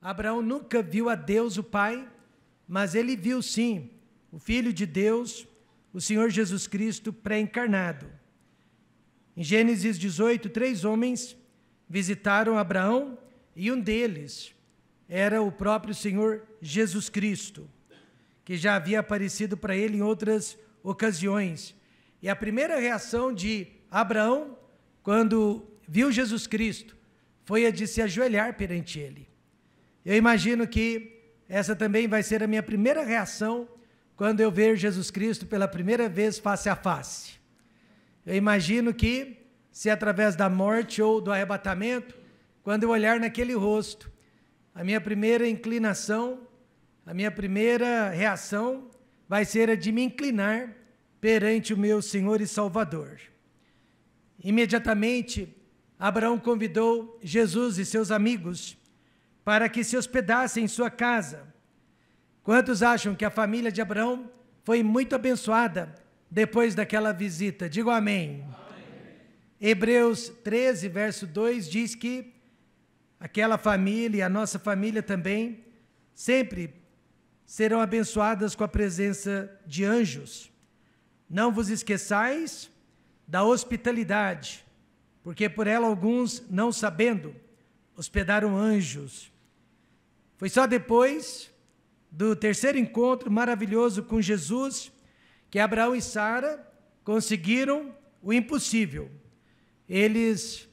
Abraão nunca viu a Deus, o Pai, mas ele viu sim o Filho de Deus, o Senhor Jesus Cristo pré-encarnado. Em Gênesis 18, 3 homens visitaram Abraão e um deles era o próprio Senhor Jesus Cristo, que já havia aparecido para ele em outras ocasiões. E a primeira reação de Abraão, quando viu Jesus Cristo, foi a de se ajoelhar perante ele. Eu imagino que essa também vai ser a minha primeira reação quando eu ver Jesus Cristo pela primeira vez face a face. Eu imagino que, se através da morte ou do arrebatamento, quando eu olhar naquele rosto, a minha primeira inclinação, a minha primeira reação vai ser a de me inclinar perante o meu Senhor e Salvador. Imediatamente, Abraão convidou Jesus e seus amigos para que se hospedassem em sua casa. Quantos acham que a família de Abraão foi muito abençoada depois daquela visita? Digam amém. Amém. Hebreus 13, verso 2 diz que aquela família e a nossa família também sempre serão abençoadas com a presença de anjos. Não vos esqueçais da hospitalidade, porque por ela alguns, não sabendo, hospedaram anjos. Foi só depois do terceiro encontro maravilhoso com Jesus que Abraão e Sara conseguiram o impossível. Eles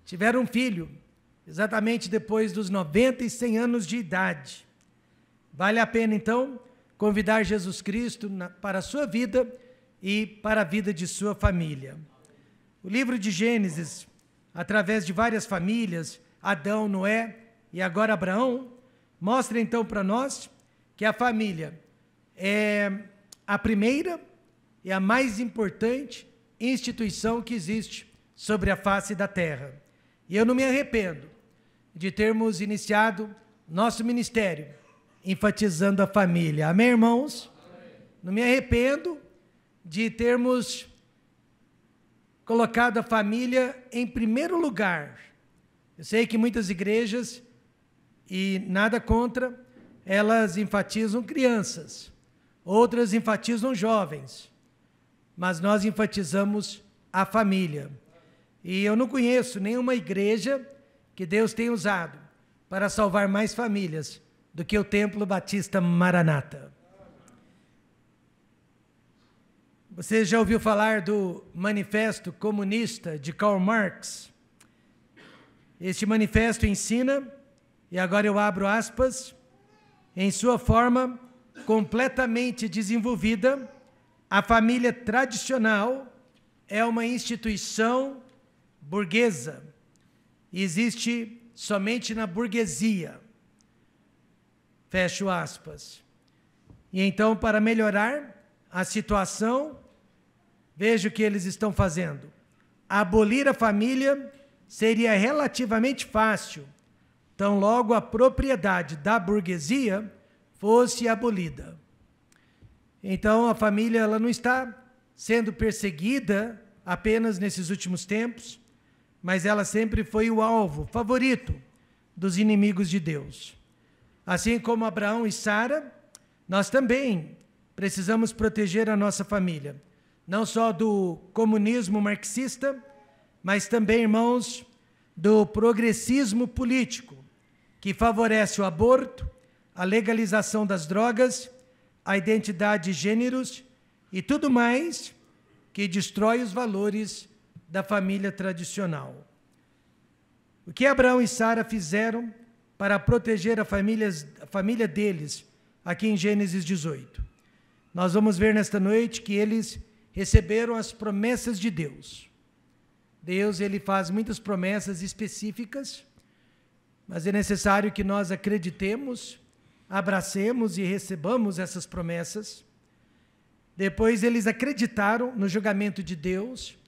tiveram um filho, exatamente depois dos 90 e 100 anos de idade. Vale a pena, então, convidar Jesus Cristo para a sua vida e para a vida de sua família. O livro de Gênesis, através de várias famílias, Adão, Noé e agora Abraão, mostra então para nós que a família é a primeira e a mais importante instituição que existe sobre a face da terra. E eu não me arrependo de termos iniciado nosso ministério enfatizando a família. Amém, irmãos? Amém. Não me arrependo de termos colocado a família em primeiro lugar. Eu sei que muitas igrejas, e nada contra, elas enfatizam crianças, outras enfatizam jovens, mas nós enfatizamos a família. E eu não conheço nenhuma igreja que Deus tenha usado para salvar mais famílias do que o Templo Batista Maranata. Você já ouviu falar do Manifesto Comunista de Karl Marx? Este manifesto ensina, e agora eu abro aspas, em sua forma completamente desenvolvida, a família tradicional é uma instituição burguesa e existe somente na burguesia. Fecho aspas. E então, para melhorar a situação, veja o que eles estão fazendo. Abolir a família seria relativamente fácil, tão logo a propriedade da burguesia fosse abolida. Então, a família ela não está sendo perseguida apenas nesses últimos tempos, mas ela sempre foi o alvo favorito dos inimigos de Deus. Assim como Abraão e Sara, nós também precisamos proteger a nossa família, não só do comunismo marxista, mas também, irmãos, do progressismo político, que favorece o aborto, a legalização das drogas, a identidade de gêneros e tudo mais que destrói os valores da família tradicional. O que Abraão e Sara fizeram para proteger a família deles, aqui em Gênesis 18? Nós vamos ver nesta noite que eles receberam as promessas de Deus. Deus, ele faz muitas promessas específicas, mas é necessário que nós acreditemos, abracemos e recebamos essas promessas. Depois eles acreditaram no julgamento de Deus.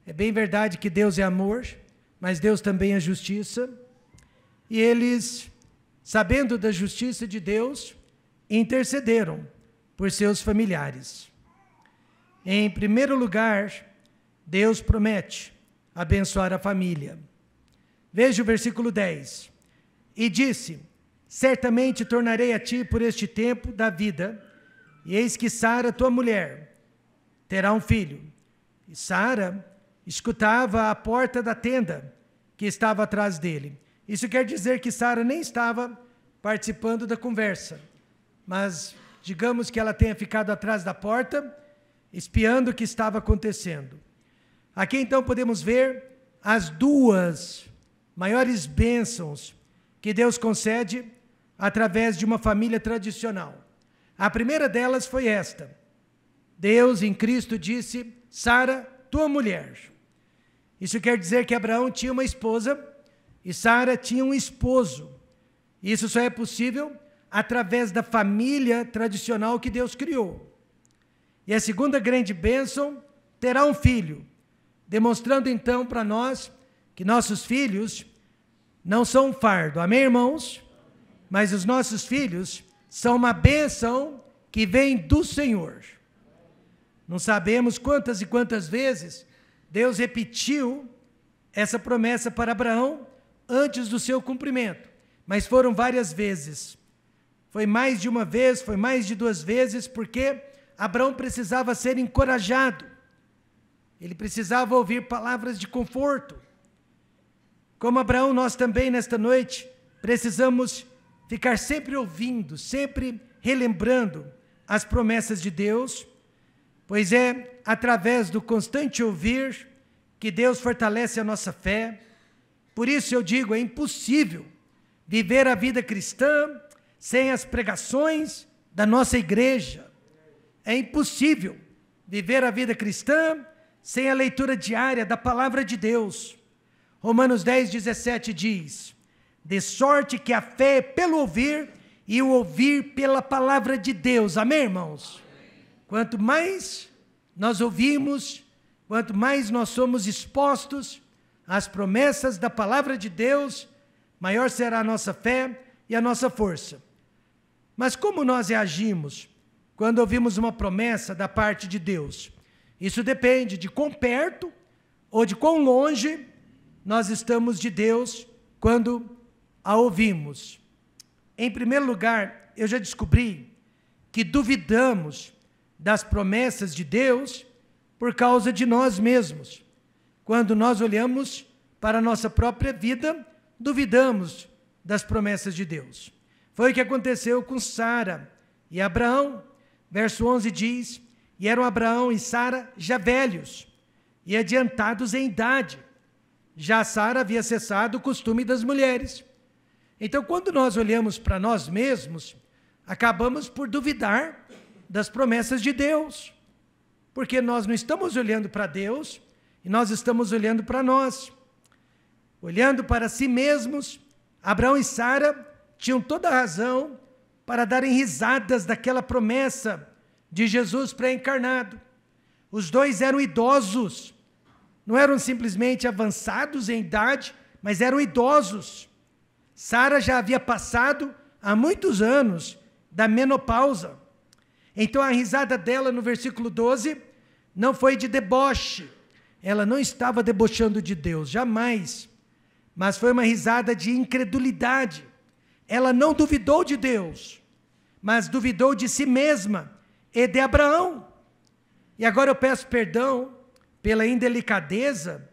É bem verdade que Deus é amor, mas Deus também é justiça. E eles, sabendo da justiça de Deus, intercederam por seus familiares. Em primeiro lugar, Deus promete abençoar a família. Veja o versículo 10. E disse: certamente tornarei a ti por este tempo da vida, e eis que Sara, tua mulher, terá um filho. E Sara escutava à porta da tenda que estava atrás dele. Isso quer dizer que Sara nem estava participando da conversa, mas digamos que ela tenha ficado atrás da porta, espiando o que estava acontecendo. Aqui então podemos ver as duas maiores bênçãos que Deus concede através de uma família tradicional. A primeira delas foi esta: Deus em Cristo disse, Sara, tua mulher. Isso quer dizer que Abraão tinha uma esposa e Sara tinha um esposo. Isso só é possível através da família tradicional que Deus criou. E a segunda grande bênção, terá um filho, demonstrando então para nós que nossos filhos não são um fardo. Amém, irmãos? Mas os nossos filhos são uma bênção que vem do Senhor. Não sabemos quantas e quantas vezes Deus repetiu essa promessa para Abraão antes do seu cumprimento, mas foram várias vezes. Foi mais de uma vez, foi mais de 2 vezes, porque Abraão precisava ser encorajado. Ele precisava ouvir palavras de conforto. Como Abraão, nós também nesta noite precisamos ficar sempre ouvindo, sempre relembrando as promessas de Deus, pois é através do constante ouvir que Deus fortalece a nossa fé. Por isso eu digo, é impossível viver a vida cristã sem as pregações da nossa igreja. É impossível viver a vida cristã sem a leitura diária da palavra de Deus. Romanos 10:17 diz, de sorte que a fé é pelo ouvir e o ouvir pela palavra de Deus. Amém, irmãos? Quanto mais nós ouvimos, quanto mais nós somos expostos às promessas da palavra de Deus, maior será a nossa fé e a nossa força. Mas como nós reagimos quando ouvimos uma promessa da parte de Deus? Isso depende de quão perto ou de quão longe nós estamos de Deus quando a ouvimos. Em primeiro lugar, eu já descobri que duvidamos das promessas de Deus por causa de nós mesmos. Quando nós olhamos para a nossa própria vida, duvidamos das promessas de Deus. Foi o que aconteceu com Sara e Abraão. Verso 11 diz, e eram Abraão e Sara já velhos e adiantados em idade. Já Sara havia cessado o costume das mulheres. Então, quando nós olhamos para nós mesmos, acabamos por duvidar das promessas de Deus, porque nós não estamos olhando para Deus e nós estamos olhando para nós. Olhando para si mesmos, Abraão e Sara tinham toda a razão para darem risadas daquela promessa de Jesus pré-encarnado. Os dois eram idosos, não eram simplesmente avançados em idade, mas eram idosos. Sara já havia passado há muitos anos da menopausa. Então a risada dela no versículo 12 não foi de deboche. Ela não estava debochando de Deus, jamais. Mas foi uma risada de incredulidade. Ela não duvidou de Deus, mas duvidou de si mesma e de Abraão. E agora eu peço perdão pela indelicadeza,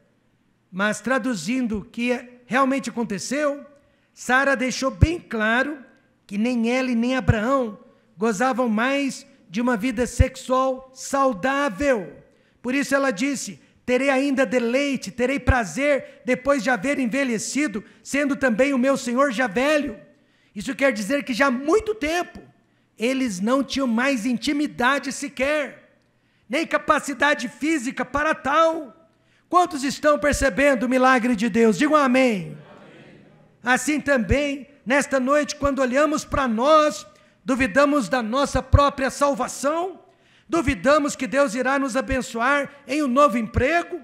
mas traduzindo o que realmente aconteceu, Sara deixou bem claro que nem ela e nem Abraão gozavam mais de uma vida sexual saudável. Por isso ela disse, terei ainda deleite, terei prazer depois de haver envelhecido, sendo também o meu Senhor já velho. Isso quer dizer que já há muito tempo eles não tinham mais intimidade sequer, nem capacidade física para tal. Quantos estão percebendo o milagre de Deus? Digam amém. Assim também, nesta noite, quando olhamos para nós, duvidamos da nossa própria salvação, duvidamos que Deus irá nos abençoar em um novo emprego,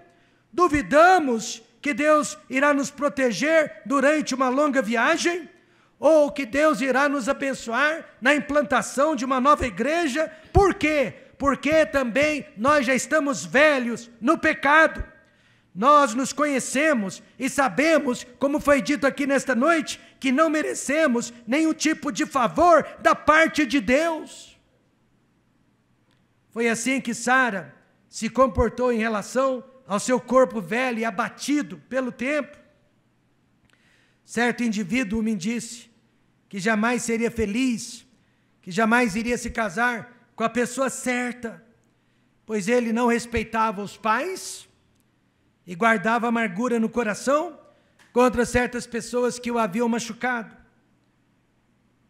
duvidamos que Deus irá nos proteger durante uma longa viagem, ou que Deus irá nos abençoar na implantação de uma nova igreja. Por quê? Porque também nós já estamos velhos no pecado. Nós nos conhecemos e sabemos, como foi dito aqui nesta noite, que não merecemos nenhum tipo de favor da parte de Deus. Foi assim que Sara se comportou em relação ao seu corpo velho e abatido pelo tempo. Certo indivíduo me disse que jamais seria feliz, que jamais iria se casar com a pessoa certa, pois ele não respeitava os pais e guardava amargura no coração contra certas pessoas que o haviam machucado.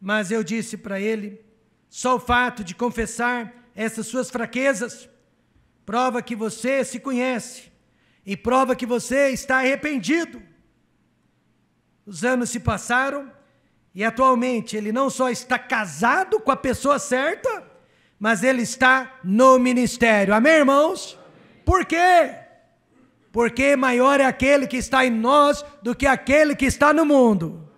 Mas eu disse para ele, só o fato de confessar essas suas fraquezas prova que você se conhece e prova que você está arrependido. Os anos se passaram e atualmente ele não só está casado com a pessoa certa, mas ele está no ministério. Amém, irmãos? Por quê? Porque maior é aquele que está em nós do que aquele que está no mundo.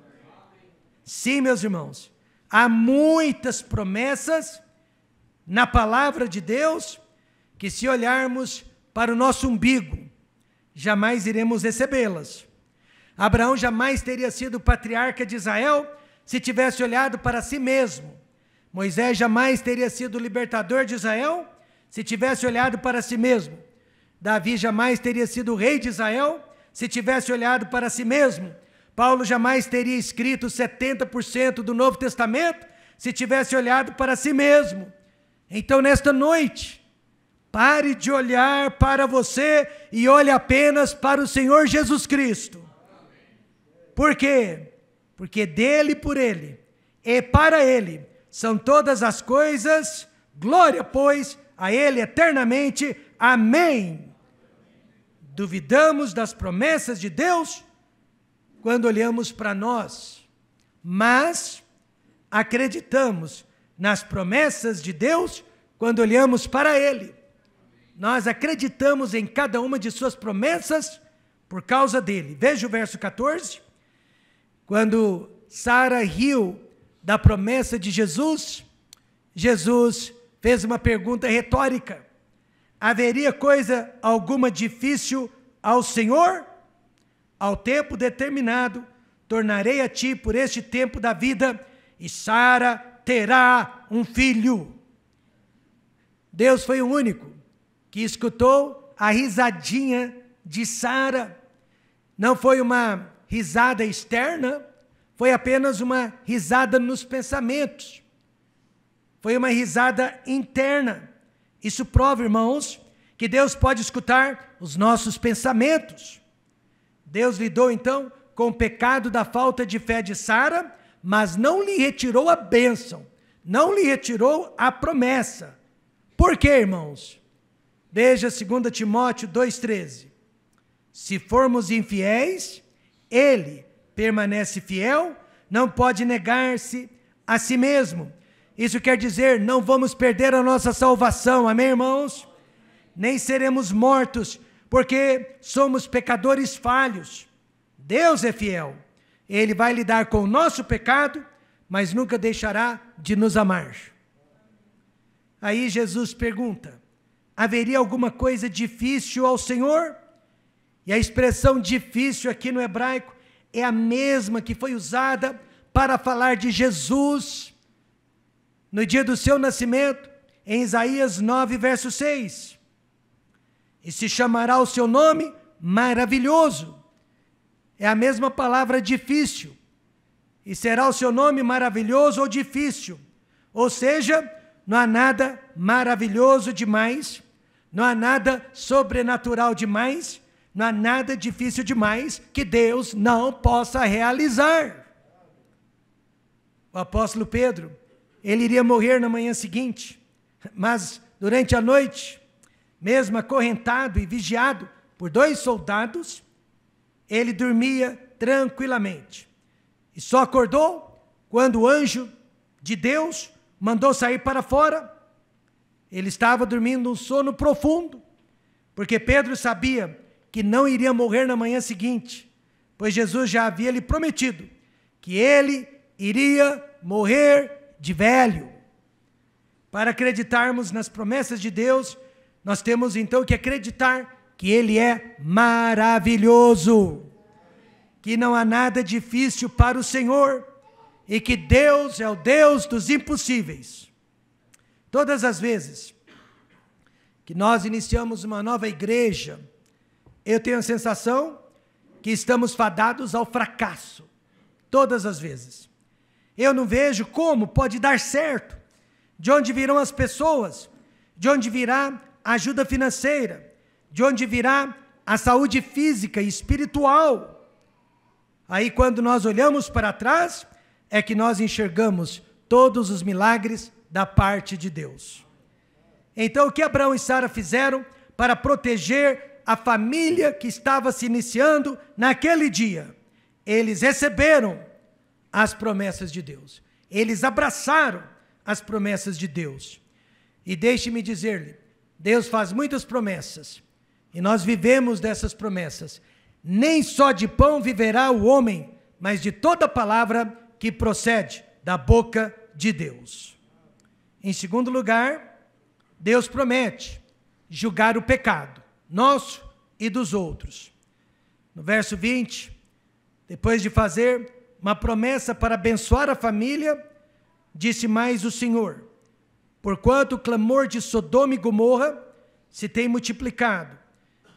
Sim, meus irmãos, há muitas promessas na palavra de Deus que, se olharmos para o nosso umbigo, jamais iremos recebê-las. Abraão jamais teria sido patriarca de Israel se tivesse olhado para si mesmo. Moisés jamais teria sido libertador de Israel se tivesse olhado para si mesmo. Davi jamais teria sido rei de Israel se tivesse olhado para si mesmo. Paulo jamais teria escrito 70% do Novo Testamento se tivesse olhado para si mesmo. Então, nesta noite, pare de olhar para você e olhe apenas para o Senhor Jesus Cristo. Por quê? Porque dele, por ele e para ele são todas as coisas. Glória, pois, a ele eternamente. Amém. Duvidamos das promessas de Deus quando olhamos para nós, mas acreditamos nas promessas de Deus quando olhamos para ele. Nós acreditamos em cada uma de suas promessas por causa dele. Veja o verso 14. Quando Sara riu da promessa de Jesus, Jesus fez uma pergunta retórica: haveria coisa alguma difícil ao Senhor? Ao tempo determinado, tornarei a ti por este tempo da vida, e Sara terá um filho. Deus foi o único que escutou a risadinha de Sara. Não foi uma risada externa, foi apenas uma risada nos pensamentos. Foi uma risada interna. Isso prova, irmãos, que Deus pode escutar os nossos pensamentos. Deus lidou então com o pecado da falta de fé de Sara, mas não lhe retirou a bênção, não lhe retirou a promessa. Por quê, irmãos? Veja 2 Timóteo 2,13. Se formos infiéis, ele permanece fiel, não pode negar-se a si mesmo. Isso quer dizer, não vamos perder a nossa salvação, amém, irmãos? Nem seremos mortos, porque somos pecadores falhos. Deus é fiel. Ele vai lidar com o nosso pecado, mas nunca deixará de nos amar. Aí Jesus pergunta: haveria alguma coisa difícil ao Senhor? E a expressão difícil aqui no hebraico é a mesma que foi usada para falar de Jesus no dia do seu nascimento, em Isaías 9, verso 6. E se chamará o seu nome maravilhoso. É a mesma palavra difícil. E será o seu nome maravilhoso ou difícil. Ou seja, não há nada maravilhoso demais, não há nada sobrenatural demais, não há nada difícil demais que Deus não possa realizar. O apóstolo Pedro, ele iria morrer na manhã seguinte, mas durante a noite, mesmo acorrentado e vigiado por 2 soldados, ele dormia tranquilamente. E só acordou quando o anjo de Deus mandou sair para fora. Ele estava dormindo um sono profundo, porque Pedro sabia que não iria morrer na manhã seguinte, pois Jesus já havia lhe prometido que ele iria morrer de velho. Para acreditarmos nas promessas de Deus, nós temos então que acreditar que ele é maravilhoso. que não há nada difícil para o Senhor e que Deus é o Deus dos impossíveis. Todas as vezes que nós iniciamos uma nova igreja, eu tenho a sensação que estamos fadados ao fracasso. Todas as vezes. Eu não vejo como pode dar certo. De onde virão as pessoas? De onde virá a ajuda financeira? De onde virá a saúde física e espiritual? Aí quando nós olhamos para trás, é que nós enxergamos todos os milagres da parte de Deus. Então o que Abraão e Sara fizeram para proteger a família que estava se iniciando naquele dia? Eles receberam as promessas de Deus. Eles abraçaram as promessas de Deus. E deixe-me dizer-lhe, Deus faz muitas promessas. E nós vivemos dessas promessas. Nem só de pão viverá o homem, mas de toda palavra que procede da boca de Deus. Em segundo lugar, Deus promete julgar o pecado, nosso e dos outros. No verso 20, depois de fazer uma promessa para abençoar a família, disse mais o Senhor: porquanto o clamor de Sodoma e Gomorra se tem multiplicado,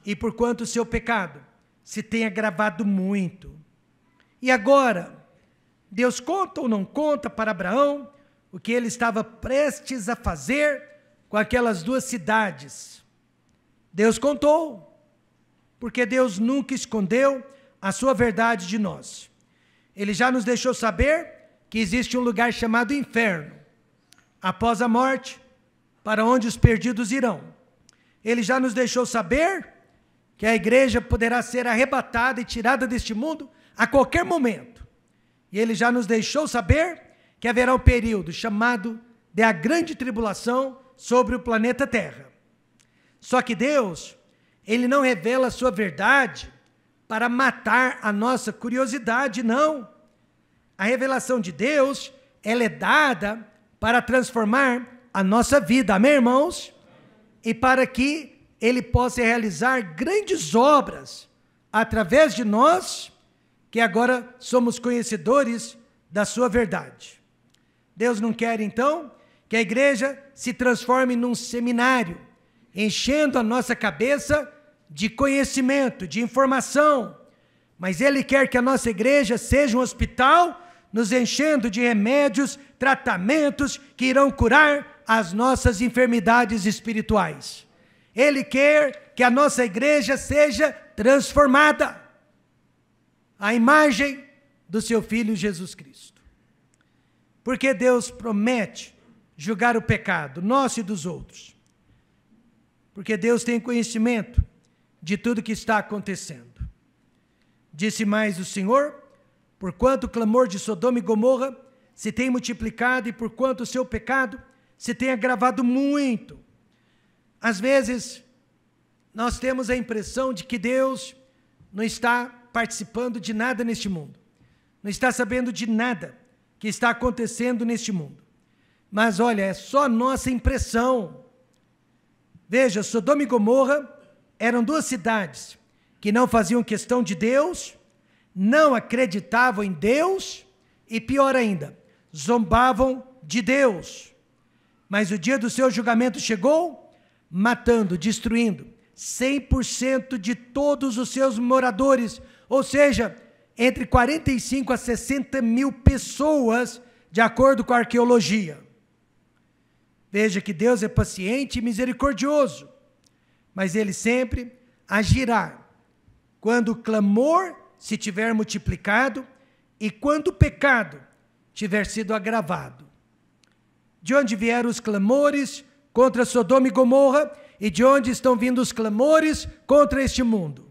e porquanto o seu pecado se tem agravado muito. E agora, Deus conta ou não conta para Abraão o que ele estava prestes a fazer com aquelas duas cidades? Deus contou, porque Deus nunca escondeu a sua verdade de nós. Ele já nos deixou saber que existe um lugar chamado inferno, após a morte, para onde os perdidos irão. Ele já nos deixou saber que a igreja poderá ser arrebatada e tirada deste mundo a qualquer momento. E ele já nos deixou saber que haverá um período chamado de a grande tribulação sobre o planeta Terra. Só que Deus, ele não revela a sua verdade para matar a nossa curiosidade, não. A revelação de Deus, ela é dada para transformar a nossa vida, amém, irmãos? E para que ele possa realizar grandes obras através de nós, que agora somos conhecedores da sua verdade. Deus não quer, então, que a igreja se transforme num seminário, enchendo a nossa cabeça de conhecimento, de informação, mas Ele quer que a nossa igreja seja um hospital, nos enchendo de remédios, tratamentos que irão curar as nossas enfermidades espirituais. Ele quer que a nossa igreja seja transformada à imagem do seu Filho Jesus Cristo. Porque Deus promete julgar o pecado, nosso e dos outros. Porque Deus tem conhecimento de tudo que está acontecendo. Disse mais o Senhor: porquanto o clamor de Sodoma e Gomorra se tem multiplicado e porquanto o seu pecado se tem agravado muito. Às vezes, nós temos a impressão de que Deus não está participando de nada neste mundo. Não está sabendo de nada que está acontecendo neste mundo. Mas olha, é só nossa impressão. Veja, Sodoma e Gomorra eram duas cidades que não faziam questão de Deus, não acreditavam em Deus e, pior ainda, zombavam de Deus. Mas o dia do seu julgamento chegou, matando, destruindo 100% de todos os seus moradores, ou seja, entre 45 a 60 mil pessoas, de acordo com a arqueologia. Veja que Deus é paciente e misericordioso, mas Ele sempre agirá quando o clamor se tiver multiplicado e quando o pecado tiver sido agravado. De onde vieram os clamores contra Sodoma e Gomorra e de onde estão vindo os clamores contra este mundo?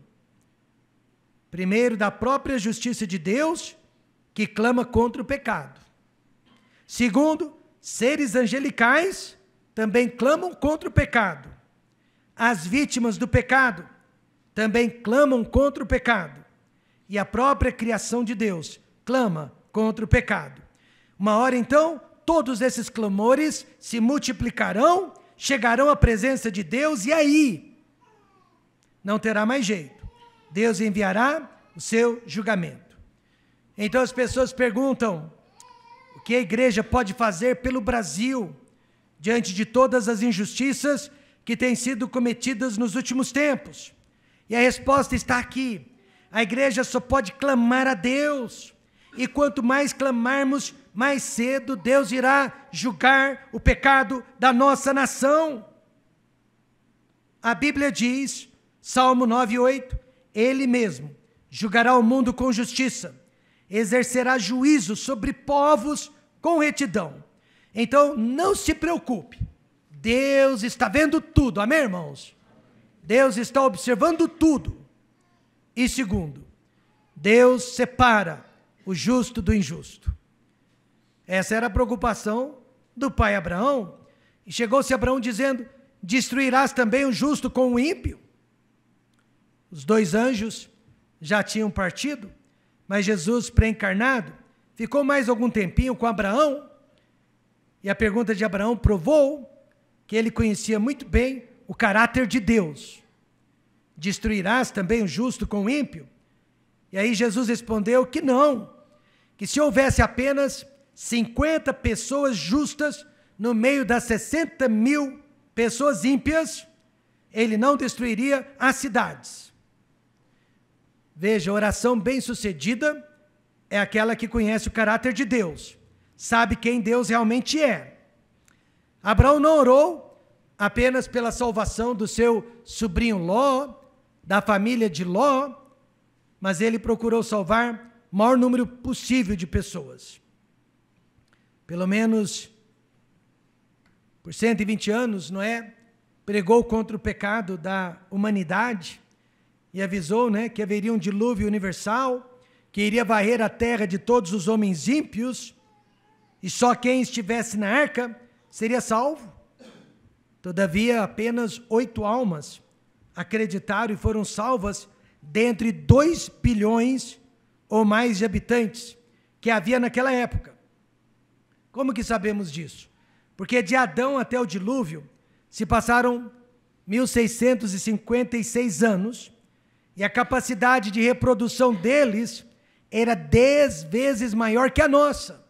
Primeiro, da própria justiça de Deus, que clama contra o pecado. Segundo, seres angelicais também clamam contra o pecado. As vítimas do pecado também clamam contra o pecado. E a própria criação de Deus clama contra o pecado. Uma hora, então, todos esses clamores se multiplicarão, chegarão à presença de Deus, e aí não terá mais jeito. Deus enviará o seu julgamento. Então as pessoas perguntam, o que a igreja pode fazer pelo Brasil, diante de todas as injustiças que têm sido cometidas nos últimos tempos? E a resposta está aqui. A igreja só pode clamar a Deus. E quanto mais clamarmos, mais cedo Deus irá julgar o pecado da nossa nação. A Bíblia diz, Salmo 9:8, Ele mesmo julgará o mundo com justiça, exercerá juízo sobre povos com retidão. Então, não se preocupe. Deus está vendo tudo, amém, irmãos? Deus está observando tudo. E segundo, Deus separa o justo do injusto. Essa era a preocupação do pai Abraão. E chegou-se Abraão dizendo, destruirás também o justo com o ímpio? Os dois anjos já tinham partido, mas Jesus, pré-encarnado, ficou mais algum tempinho com Abraão. E a pergunta de Abraão provou que ele conhecia muito bem o caráter de Deus. Destruirás também o justo com o ímpio? E aí Jesus respondeu que não, que se houvesse apenas 50 pessoas justas no meio das 60.000 pessoas ímpias, ele não destruiria as cidades. Veja, a oração bem-sucedida é aquela que conhece o caráter de Deus, sabe quem Deus realmente é. Abraão não orou apenas pela salvação do seu sobrinho Ló, da família de Ló, mas ele procurou salvar o maior número possível de pessoas. Pelo menos por 120 anos, Noé pregou contra o pecado da humanidade e avisou, que haveria um dilúvio universal, que iria varrer a terra de todos os homens ímpios, e só quem estivesse na arca seria salvo. Todavia, apenas 8 almas acreditaram e foram salvas dentre 2 bilhões ou mais de habitantes que havia naquela época. Como que sabemos disso? Porque de Adão até o dilúvio se passaram 1.656 anos e a capacidade de reprodução deles era 10 vezes maior que a nossa.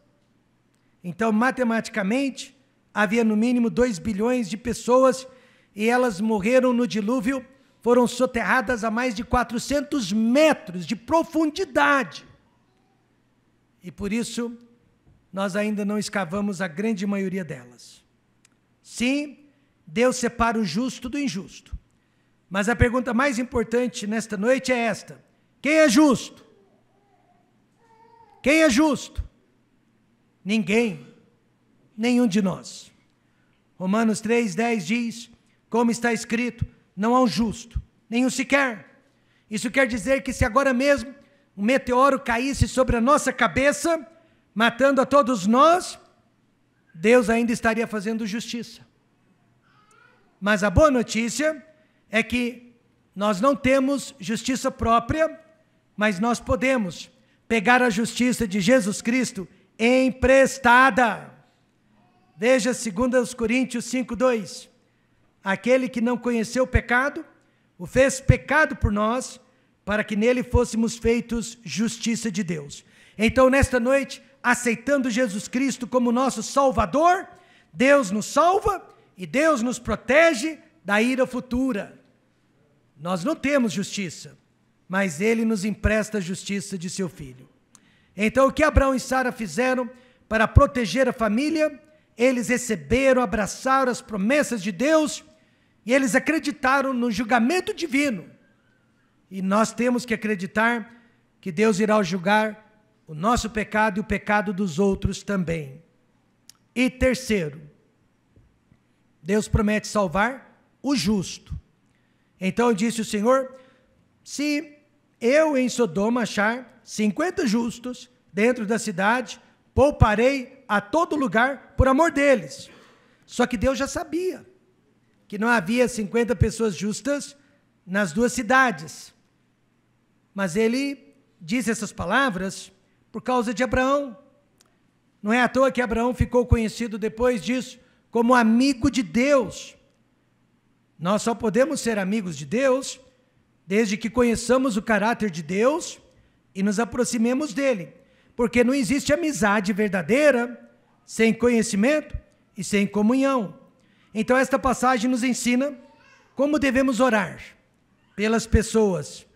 Então, matematicamente, havia no mínimo 2 bilhões de pessoas e elas morreram no dilúvio, foram soterradas a mais de 400 metros de profundidade. E por isso, nós ainda não escavamos a grande maioria delas. Sim, Deus separa o justo do injusto. Mas a pergunta mais importante nesta noite é esta: quem é justo? Quem é justo? Ninguém, nenhum de nós. Romanos 3:10 diz, como está escrito, não há um justo, nenhum sequer. Isso quer dizer que se agora mesmo um meteoro caísse sobre a nossa cabeça, matando a todos nós, Deus ainda estaria fazendo justiça. Mas a boa notícia é que nós não temos justiça própria, mas nós podemos pegar a justiça de Jesus Cristo emprestada. Veja 2 Coríntios 5:2. Aquele que não conheceu o pecado, o fez pecado por nós, para que nele fôssemos feitos justiça de Deus. Então, nesta noite, aceitando Jesus Cristo como nosso Salvador, Deus nos salva e Deus nos protege da ira futura. Nós não temos justiça, mas Ele nos empresta a justiça de seu Filho. Então, o que Abraão e Sara fizeram para proteger a família? Eles receberam, abraçaram as promessas de Deus e eles acreditaram no julgamento divino. E nós temos que acreditar que Deus irá julgar o nosso pecado e o pecado dos outros também. E terceiro, Deus promete salvar o justo. Então disse o Senhor, se eu em Sodoma achar 50 justos dentro da cidade, pouparei a todo lugar por amor deles. Só que Deus já sabia que não havia 50 pessoas justas nas 2 cidades. Mas ele disse essas palavras por causa de Abraão. Não é à toa que Abraão ficou conhecido depois disso como amigo de Deus. Nós só podemos ser amigos de Deus desde que conheçamos o caráter de Deus e nos aproximemos dele, porque não existe amizade verdadeira sem conhecimento e sem comunhão. Então esta passagem nos ensina como devemos orar pelas pessoas,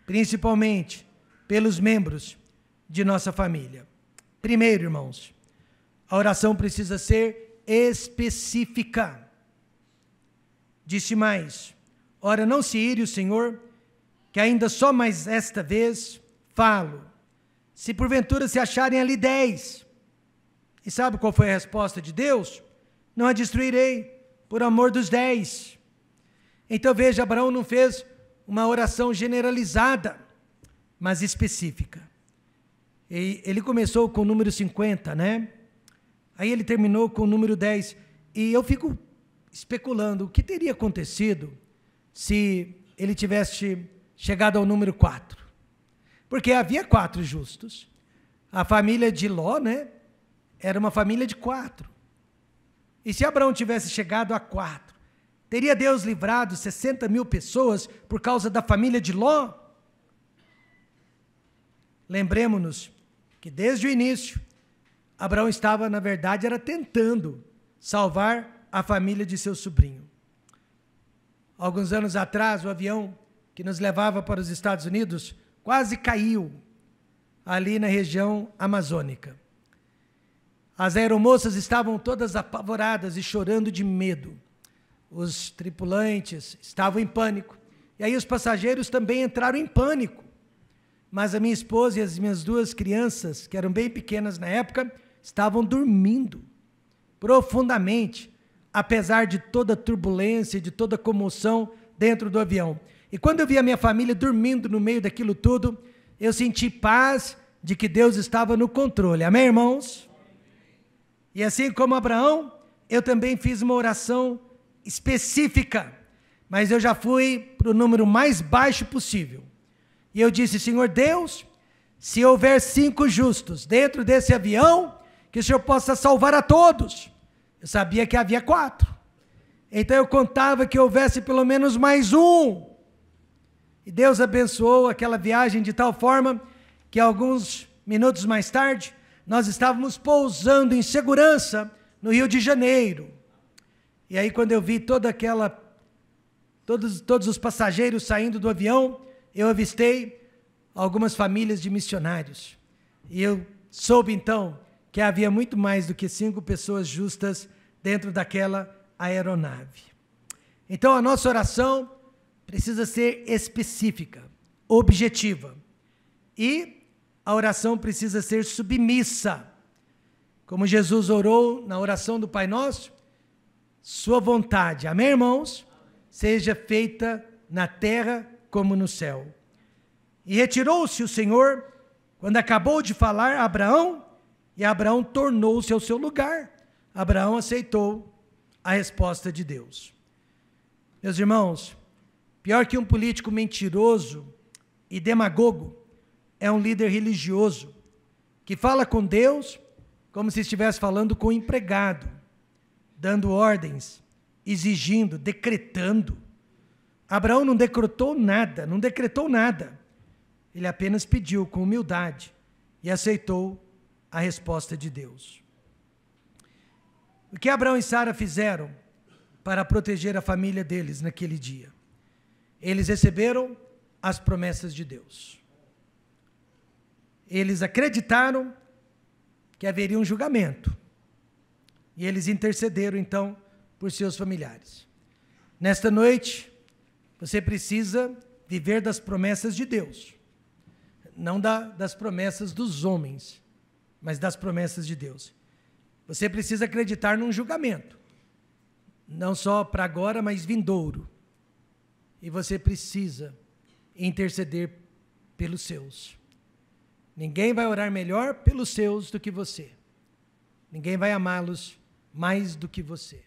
principalmente pelos membros de nossa família. Primeiro, irmãos, a oração precisa ser específica. Disse mais: ora, não se ire o Senhor, que ainda só mais esta vez falo. Se porventura se acharem ali 10. E sabe qual foi a resposta de Deus? Não a destruirei, por amor dos 10. Então veja, Abraão não fez uma oração generalizada, mas específica. E ele começou com o número 50, né? Aí ele terminou com o número 10. E eu fico especulando o que teria acontecido se ele tivesse chegado ao número 4. Porque havia 4 justos. A família de Ló, né, era uma família de 4. E se Abraão tivesse chegado a 4, teria Deus livrado 60 mil pessoas por causa da família de Ló? Lembremos-nos que desde o início, Abraão estava, na verdade, era tentando salvar a família de seu sobrinho. Alguns anos atrás, o avião que nos levava para os Estados Unidos quase caiu ali na região amazônica. As aeromoças estavam todas apavoradas e chorando de medo. Os tripulantes estavam em pânico. E aí os passageiros também entraram em pânico. Mas a minha esposa e as minhas 2 crianças, que eram bem pequenas na época, estavam dormindo profundamente, apesar de toda a turbulência, de toda a comoção dentro do avião. E quando eu vi a minha família dormindo no meio daquilo tudo, eu senti paz de que Deus estava no controle. Amém, irmãos? E assim como Abraão, eu também fiz uma oração específica, mas eu já fui para o número mais baixo possível. E eu disse: Senhor Deus, se houver 5 justos dentro desse avião, que o Senhor possa salvar a todos. Eu sabia que havia 4. Então eu contava que houvesse pelo menos mais um. E Deus abençoou aquela viagem de tal forma que alguns minutos mais tarde, nós estávamos pousando em segurança no Rio de Janeiro. E aí quando eu vi todos os passageiros saindo do avião, eu avistei algumas famílias de missionários. E eu soube então que havia muito mais do que 5 pessoas justas dentro daquela aeronave. Então a nossa oração precisa ser específica, objetiva. E a oração precisa ser submissa. Como Jesus orou na oração do Pai Nosso, sua vontade, amém, irmãos? Seja feita na terra como no céu. E retirou-se o Senhor, quando acabou de falar a Abraão, e Abraão tornou-se ao seu lugar. Abraão aceitou a resposta de Deus. Meus irmãos, pior que um político mentiroso e demagogo é um líder religioso que fala com Deus como se estivesse falando com o empregado, dando ordens, exigindo, decretando. Abraão não decretou nada. Ele apenas pediu com humildade e aceitou a resposta de Deus. O que Abraão e Sara fizeram para proteger a família deles naquele dia? Eles receberam as promessas de Deus. Eles acreditaram que haveria um julgamento. E eles intercederam, então, por seus familiares. Nesta noite, você precisa viver das promessas de Deus. Não das promessas dos homens, mas das promessas de Deus. Você precisa acreditar num julgamento. Não só para agora, mas vindouro. E você precisa interceder pelos seus. Ninguém vai orar melhor pelos seus do que você. Ninguém vai amá-los mais do que você.